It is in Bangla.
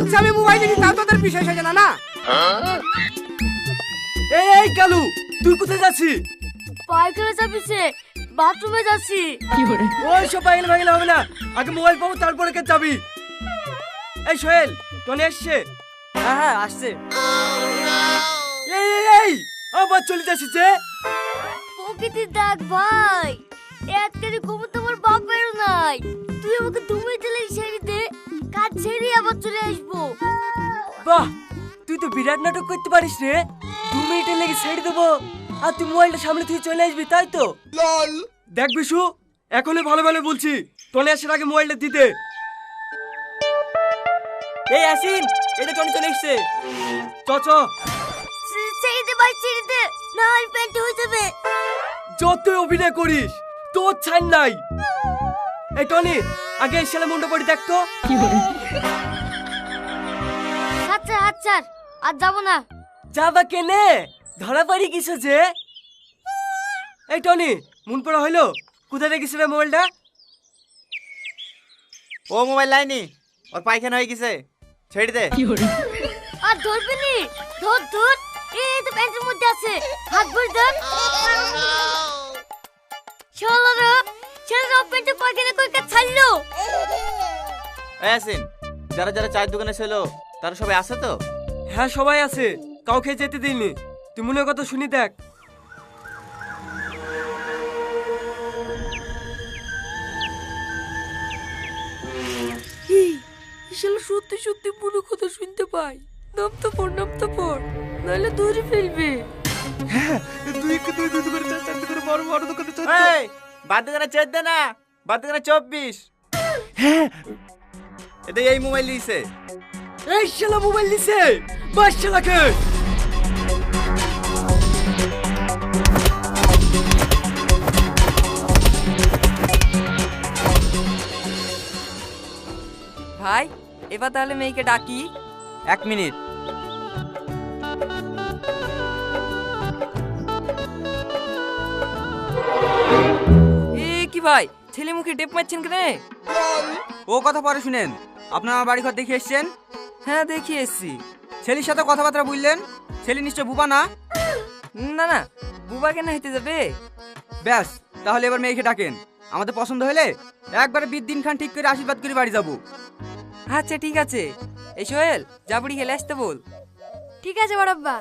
বলছি আমি মোবাইল দেখি, তাও তোদের বিষয় সেজে না না। এই কালু, তুই কোথায় যাচ্ছিস? পায়খানা চাপিছে, বাথরুমে যাচ্ছি। ওই সব পাগল ভাগলে হবে না, আগে মোবাইল পাবো তারপরে কে যাবি। এই সোহেল, টনি আসছে? হ্যাঁ হ্যাঁ আসছে। এই আবার চলে যাচ্ছিস যে? প্রকৃতির ডাক ভাই, একটারে ঘুমো তোমার বাপ বেরো নাই। তুই আমাকে তুমি দিলে ছেড়ে দে, কাজ ছেড়ে আবার চলে আসবো। বাহ, তুই তো বিরাট নাটক করতে পারিস রে। 2 মিনিটের লেগে ছেড়ে দেবো আর তুই মোবাইলটা সামনে তুই চলে আসবি, তাই তো? দেখ বিশু, এখনই ভালো ভালো বলছি, টনি আসার আগে মোবাইলটা দিতে। এই আসিন, এটা টনি চলে এসছে। চ ছেড়ে দে ভাই, ছেড়ে দে, না হয় পেন্ট হয়ে যাবে। যতই অভিনয় করিস তোর ছাড় নাই। এই টনি, আগে এই ছেলে মুন্ডা পড়ি দেখ তো। আচ্ছা আচ্ছা, আর যাবো না। যাবা কেনে, ধরা পারি কিছু যে? এই টনি, মন পড়া হইলো? কোথায় রেখেছিস রে মোবাইলটা? ও মোবাইল লাইনি, ওর পায়খানা হয়ে গেছে, ছেড়ে দে। আর ধরবি নি, ধর ধর, এই তো প্যান্টের মধ্যে আছে, হাত ভরে ধর। চলো ছেলেরা প্যান্টে পায়খানা করে ছাড়লো। এই আসিন, যারা যারা চায়ের দোকানে ছিল তারা সবাই আছে তো? হ্যাঁ সবাই আছে, কাউকে যেতে দিইনি। তুই মনের কথা শুনি দেখ। শালা সত্যি সত্যি পুরো কথা শুনতে পাই। নাম তো পড়, নাহলে ধরে ফেলবে। এই বাদ দোকানে 14 না, বাদ দোকানে 24। এটা এই মোবাইল নিয়েছে। এই শালা মোবাইল নিছে, বাস শালাকে। ভাই, এবার তাহলে মেয়েকে ডাকি। 1 মিনিট। কি ভাই, ছেলে মুখে টেপ মারছেন কেন? ও কথা পরে শুনেন, আপনার আমার বাড়ি ঘর দেখে এসছেন? হ্যাঁ দেখি এসছি। ছেলের সাথে কথাবার্তা বললেন, ছেলে নিশ্চয় বুবা না? না না, বুবা কেন হইতে যাবে? ব্যাস, তাহলে এবার মেয়েকে ডাকেন। আমাদের পছন্দ হলে একবারে দিন খান ঠিক করে আশীর্বাদ করে বাড়ি যাবো। আচ্ছা ঠিক আছে। এই সোহেল, জাবড়ি খেলে আসতে বল। ঠিক আছে বড়াব্বা।